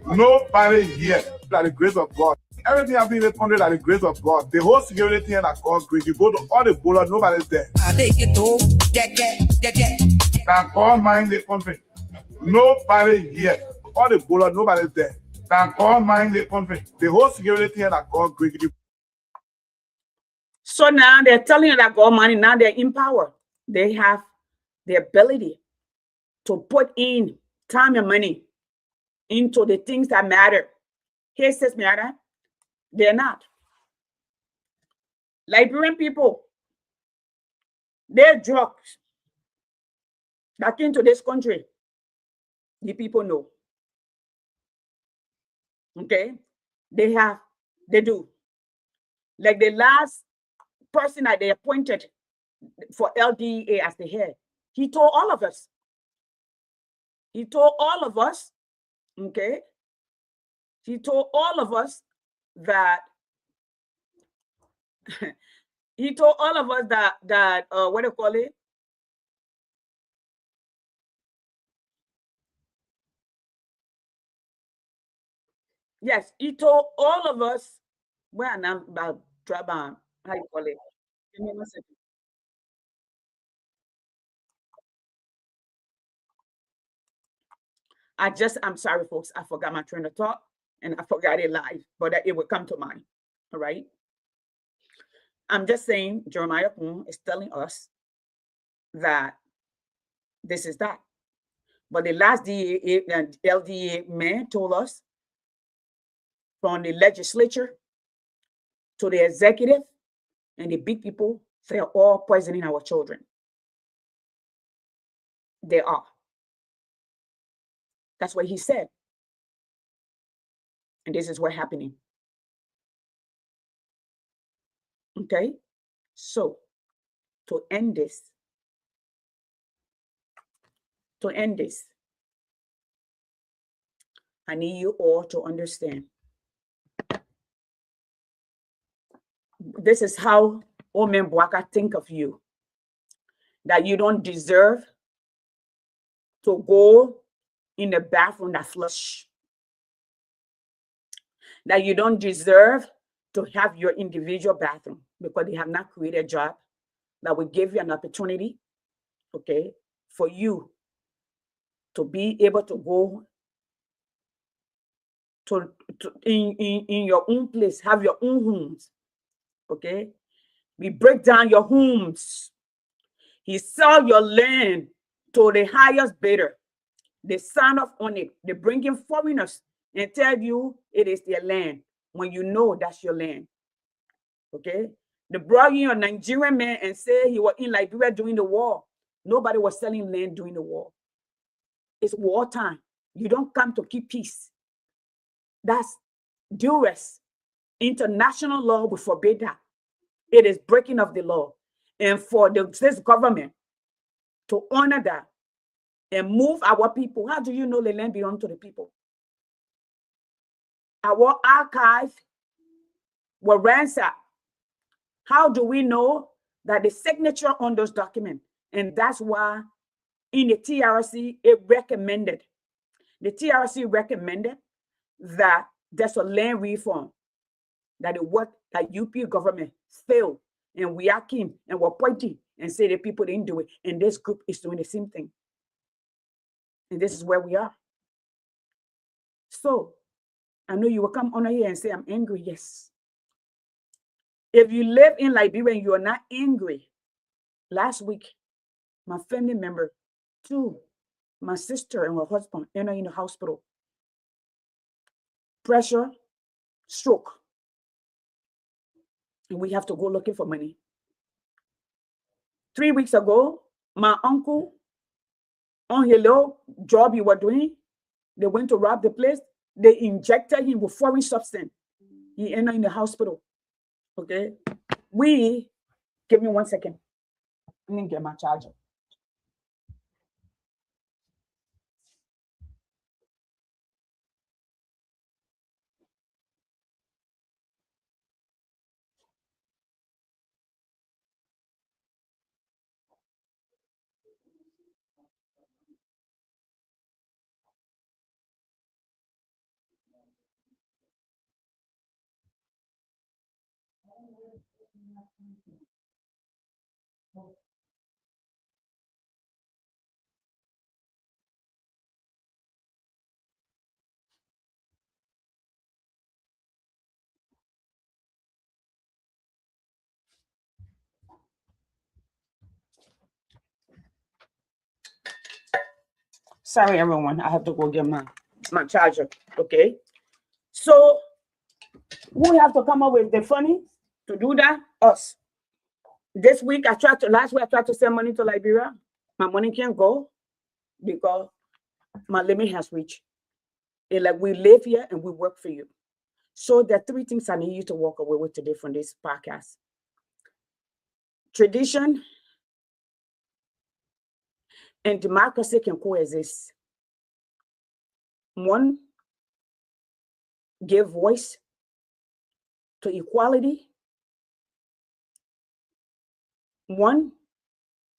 Nobody here. At the grace of God. Everything have been funded at the grace of God. The whole security thing at God grace. You go to all the bowler, nobody's there. Now God mind the country. Nobody here. All the bowler, nobody's there. Now God mind the country. The whole security thing at God grace. So now they're telling you that God money, now they're in power. They have the ability to put in time and money into the things that matter. Here says matter. They're not. Liberian people, they're drugs that came to this country. The people know. Okay? They do. Like the last person that they appointed for LDA as the head, he told all of us. He told all of us, okay? He told all of us that he told all of us that what do you call it? Yes, he told all of us. Well, now about Traban, how you call it? Give me 1 second. I'm sorry, folks. I forgot my train of thought and I forgot it live, but it will come to mind. All right. I'm just saying Jeremiah is telling us that this is that. But the last DA and LDA man told us from the legislature to the executive and the big people, they're all poisoning our children. They are. That's what he said. And this is what's happening. Okay? So, to end this, I need you all to understand. This is how Omen Bwaka think of you. That you don't deserve to go in the bathroom that flush. That you don't deserve to have your individual bathroom because they have not created a job that will give you an opportunity, okay, for you to be able to go to in your own place, have your own homes, okay? We break down your homes. He sell your land to the highest bidder. They sign off on it. They bring in foreigners and tell you it is their land when you know that's your land. Okay? They brought in a Nigerian man and say he was in Liberia during the war. Nobody was selling land during the war. It's wartime. You don't come to keep peace. That's duress. International law will forbid that. It is breaking of the law. And for this government to honor that and move our people, how do you know the land belongs to the people? Our archives were ransacked. How do we know that the signature on those documents? And that's why in the TRC, it recommended, the TRC recommended that there's a land reform, that the work that UP government failed, and we are keen and we're pointing and say the people didn't do it. And this group is doing the same thing. And this is where we are. So I know you will come on here and say, I'm angry. Yes. If you live in Liberia and you are not angry, last week, my family member, two, my sister and her husband, ended in the hospital. Pressure, stroke. And we have to go looking for money. 3 weeks ago, my uncle on his little job he was doing. They went to rob the place. They injected him with foreign substance. He ended in the hospital. Okay. Give me 1 second. Let me get my charger. Sorry, everyone. I have to go get my charger. Okay. So we have to come up with the funny to do that. Us. Last week I tried to send money to Liberia. My money can't go because my limit has reached. It's like we live here and we work for you. So there are 3 things I need you to walk away with today from this podcast. Tradition and democracy can coexist. 1, give voice to equality. 1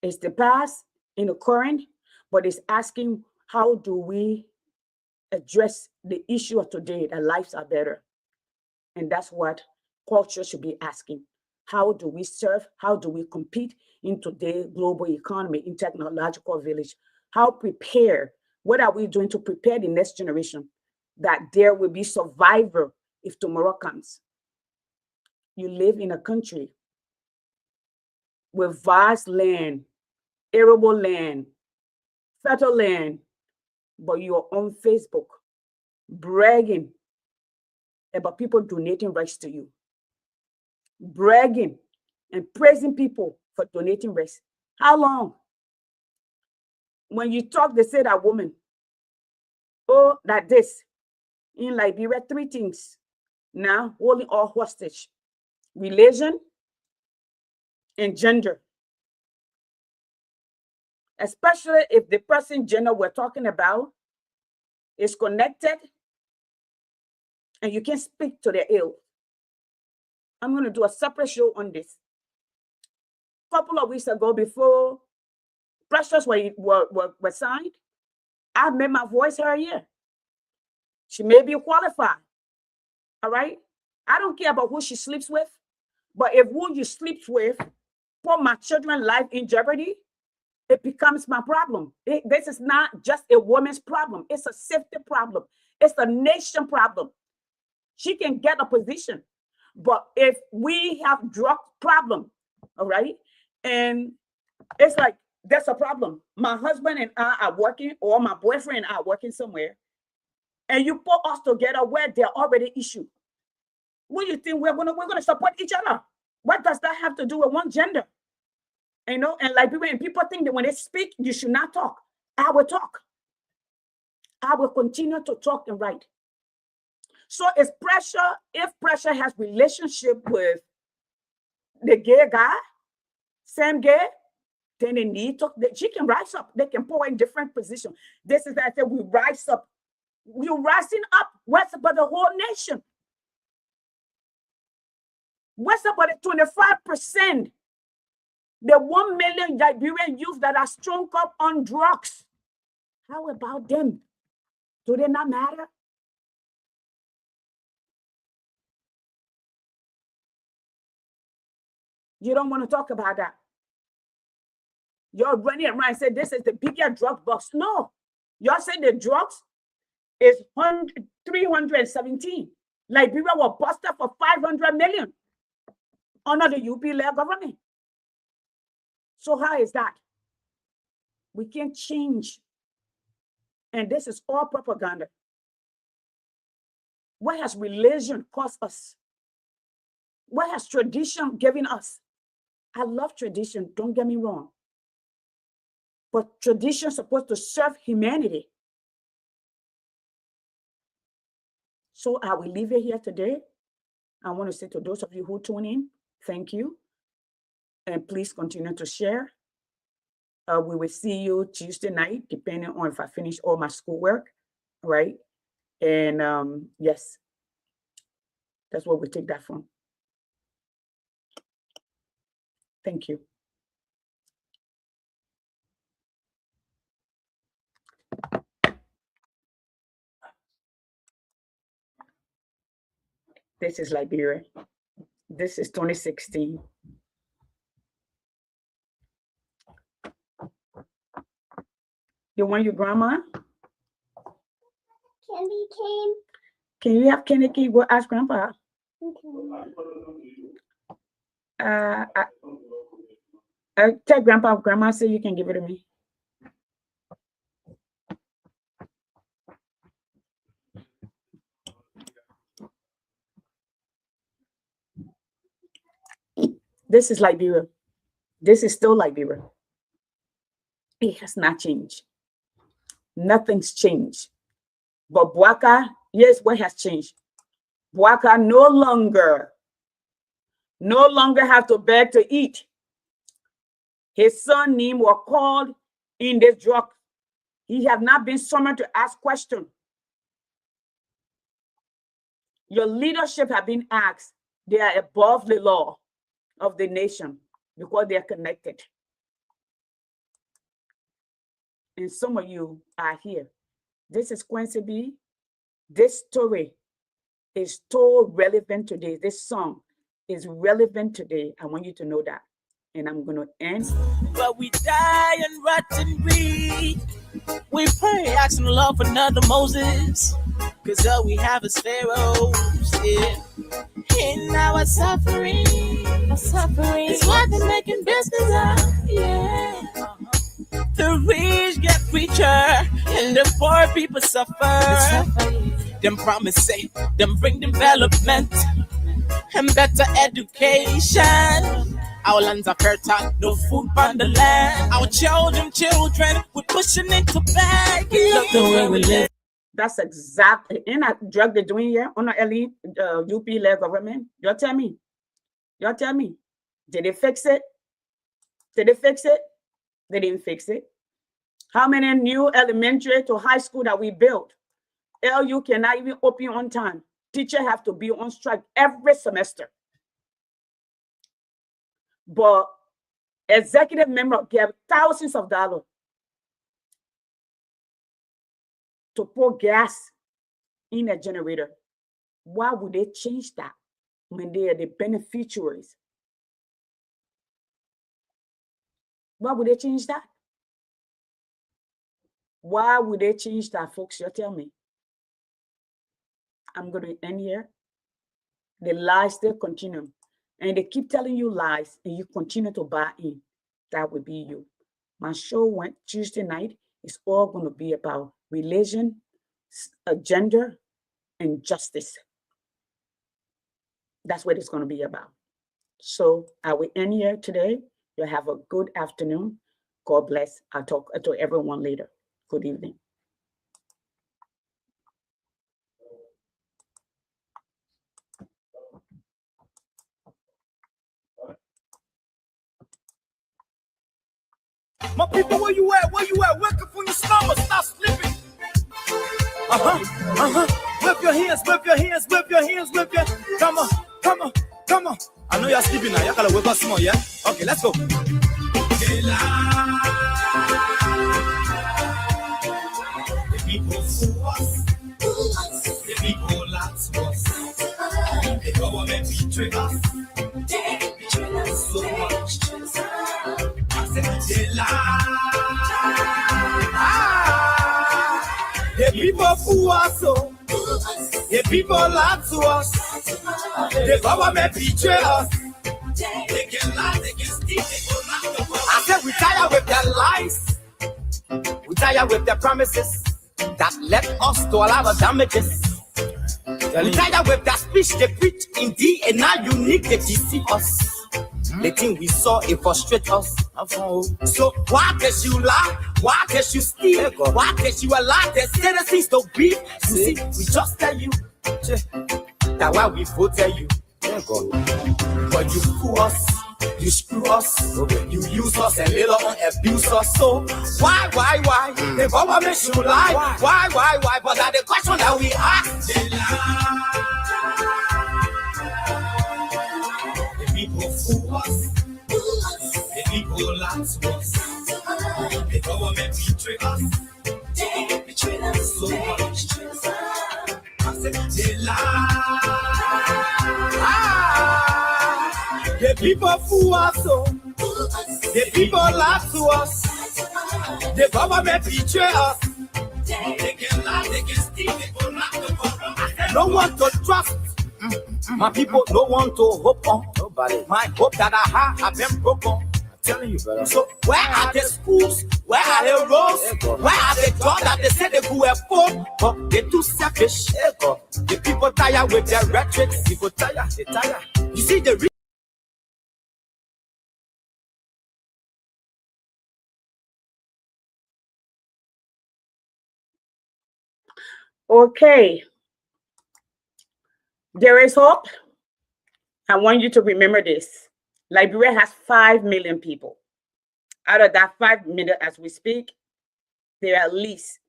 is the past in the current, but it's asking how do we address the issue of today that lives are better. And that's what culture should be asking. How do we serve? How do we compete in today's global economy, in technological village? How prepare? What are we doing to prepare the next generation that there will be survivor if tomorrow comes? You live in a country with vast land, arable land, fertile land, but you're on Facebook bragging about people donating rights to you, bragging and praising people for donating rights. How long? When you talk, they say that woman, oh, that this. In Liberia, 3 things now holding all hostage: religion and gender. Especially if the person gender we're talking about is connected and you can speak to their ill. I'm going to do a separate show on this. A couple of weeks ago, before Precious were signed, I made my voice heard here. She may be qualified. All right. I don't care about who she sleeps with, but if who you sleep with put my children's life in jeopardy, it becomes my problem. This is not just a woman's problem. It's a safety problem. It's a nation problem. She can get a position, but if we have drug problem, all right, and it's like that's a problem. My husband and I are working, or my boyfriend and I are working somewhere, and you put us together where there are already issues. What do you think we're gonna support each other? What does that have to do with one gender? You know, and Liberian people think that when they speak, you should not talk. I will talk. I will continue to talk and write. So it's pressure. If pressure has relationship with the gay guy, same gay, then they need to, she can rise up. They can put in different positions. This is that I said we rise up. We're rising up. What's about the whole nation? What's about the 25%? The 1 million Liberian youth that are strung up on drugs. How about them? Do they not matter? You don't want to talk about that. You're running around and say this is the biggest drug bust. No. Y'all say the drugs is 317. Liberia was busted for 500 million under the UP-led government. So how is that? We can't change. And this is all propaganda. What has religion cost us? What has tradition given us? I love tradition, don't get me wrong. but tradition is supposed to serve humanity. So I will leave it here today. I want to say to those of you who tune in, thank you. And please continue to share. We will see you Tuesday night, depending on if I finish all my schoolwork, right? And yes, that's where we take that from. Thank you. This is Liberia. This is 2016. You want your grandma? Candy cane. Can you have candy cane? Go ask grandpa. Tell grandma say you can give it to me. This is Liberia. This is still Liberia. It has not changed. Nothing's changed. But Bwaka, yes, what has changed? Bwaka no longer have to beg to eat. His son name was called in this drug. He have not been summoned to ask questions. Your leadership have been asked. They are above the law of the nation because they are connected. And some of you are here. This is Quincy B. This story is so relevant today. This song is relevant today. I want you to know that. And I'm going to end. But we die and rot and bleed. We pray, asking the Lord for another Moses. Because all we have is pharaohs. Yeah. In our suffering, it's what they're making business of. Yeah. The rich get richer and the poor people suffer. Them promise say, them bring development and better education. Our lands are fertile, no food on the land. Our children, we're pushing into begging. Look the way we live. That's exactly in that drug they're doing here on the elite UP-led government. You tell me. Did they fix it? They didn't fix it. How many new elementary to high school that we built? LU cannot even open on time. Teachers have to be on strike every semester. But executive members gave thousands of dollars to pour gas in a generator. Why would they change that when they are the beneficiaries? Why would they change that? Why would they change that, folks? You tell me. I'm going to end here. The lies still continue. And they keep telling you lies and you continue to buy in. That would be you. My show went Tuesday night. It's all going to be about religion, gender, and justice. That's what it's going to be about. So I will end here today. You have a good afternoon. God bless. I'll talk to everyone later. Good evening. My people, where you at? Wake up from your slumber, stop sleeping. Whip your hands. Come on. I know you're sleeping now. You gotta wake up small, yeah? Okay, let's go. The people fool us. The people lie to us. The government betray us. They betray us so much. I said they lie. The people fool us so. The people lie to us. The government betray us. They can lie, they can steal, they can lie. I said we tired with their lies. We tired with their promises that led us to a lot of damages. We tired with that speech they preach indeed, and now unique they deceive us. The thing we saw, it frustrates us. So why can't you lie? Why can't you steal? Why can't you allow the citizens to beef? You see, we just tell you that why we voted you. But you fool us, you screw us, you use us and later on abuse us. So why? The government should lie. Why? But that's the question that we ask. They lie. The people fool us. The people lie to us. The government betray us. They betray us so much. I said they lie. The people fool us, so the people lie to us. The government betray us. They can lie, they can steal, they can lie. No one to trust. My people don't want to hope on. Nobody. My hope that I have been broken. I'm telling you, brother. So where are the schools? Where are the roads? Where are the jobs that they say they could afford? But they're too selfish. The people tired with their rhetoric. People tired. They tired. You see the Okay. There is hope. I want you to remember this. Liberia has 5 million people. Out of that 5 million, as we speak, there are at least,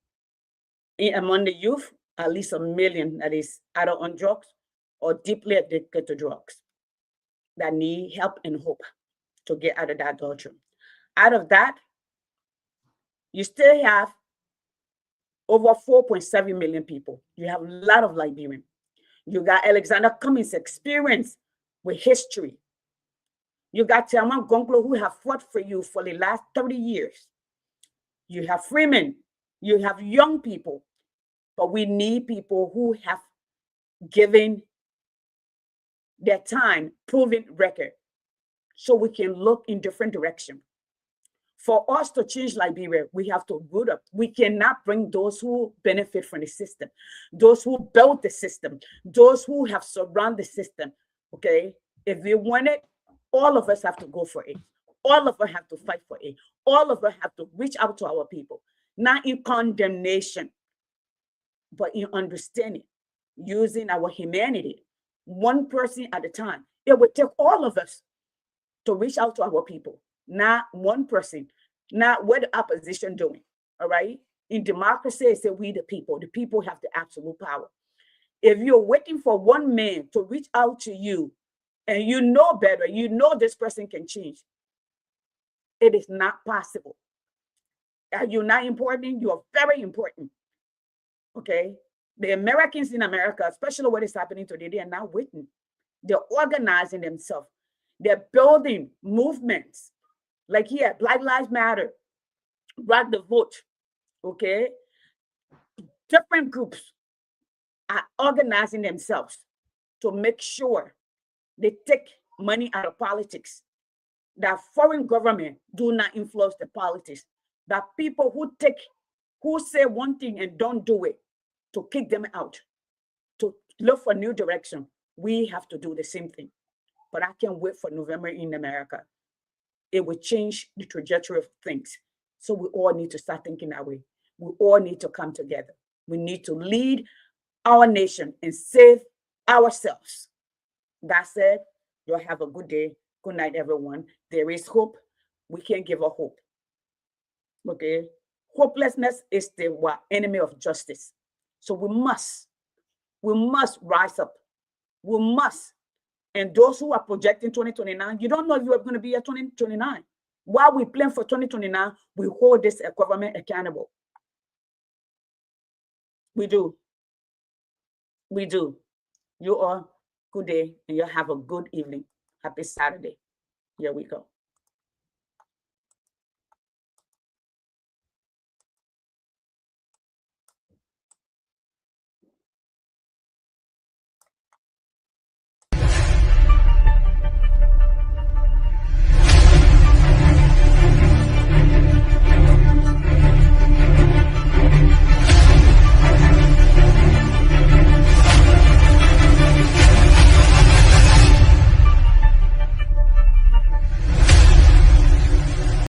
among the youth, at least 1 million that is either on drugs or deeply addicted to drugs that need help and hope to get out of that doldrum. Out of that, you still have over 4.7 million people. You have a lot of Liberians. You got Alexander Cummings' experience with history. You got Tiaman Gonklo, who have fought for you for the last 30 years. You have Freeman. You have young people. But we need people who have given their time, proven record, so we can look in different directions. For us to change Liberia, we have to root up. We cannot bring those who benefit from the system, those who built the system, those who have surrounded the system. Okay, if we want it, all of us have to go for it. All of us have to fight for it. All of us have to reach out to our people, not in condemnation, but in understanding, using our humanity, one person at a time. It would take all of us to reach out to our people, not one person, not what the opposition doing. All right. In democracy, it's we the people. The people have the absolute power. If you're waiting for one man to reach out to you, and you know better, you know this person can change, it is not possible. Are you not important? You are very important. Okay. The Americans in America, especially what is happening today, they are not waiting. They're organizing themselves. They're building movements. Like here, Black Lives Matter, Rock the Vote, okay? Different groups are organizing themselves to make sure they take money out of politics, that foreign government do not influence the politics, that people who say one thing and don't do it, to kick them out, to look for new direction. We have to do the same thing. But I can't wait for November in America. It will change the trajectory of things. So we all need to start thinking that way. We all need to come together. We need to lead our nation and save ourselves. That said, you'll have a good day. Good night, everyone. There is hope. We can't give up hope. Okay? Hopelessness is the enemy of justice. So we must rise up. We must. And those who are projecting 2029, you don't know if you are going to be at 2029. While we plan for 2029, we hold this government accountable. We do. We do. You all, good day, and you have a good evening. Happy Saturday. Here we go.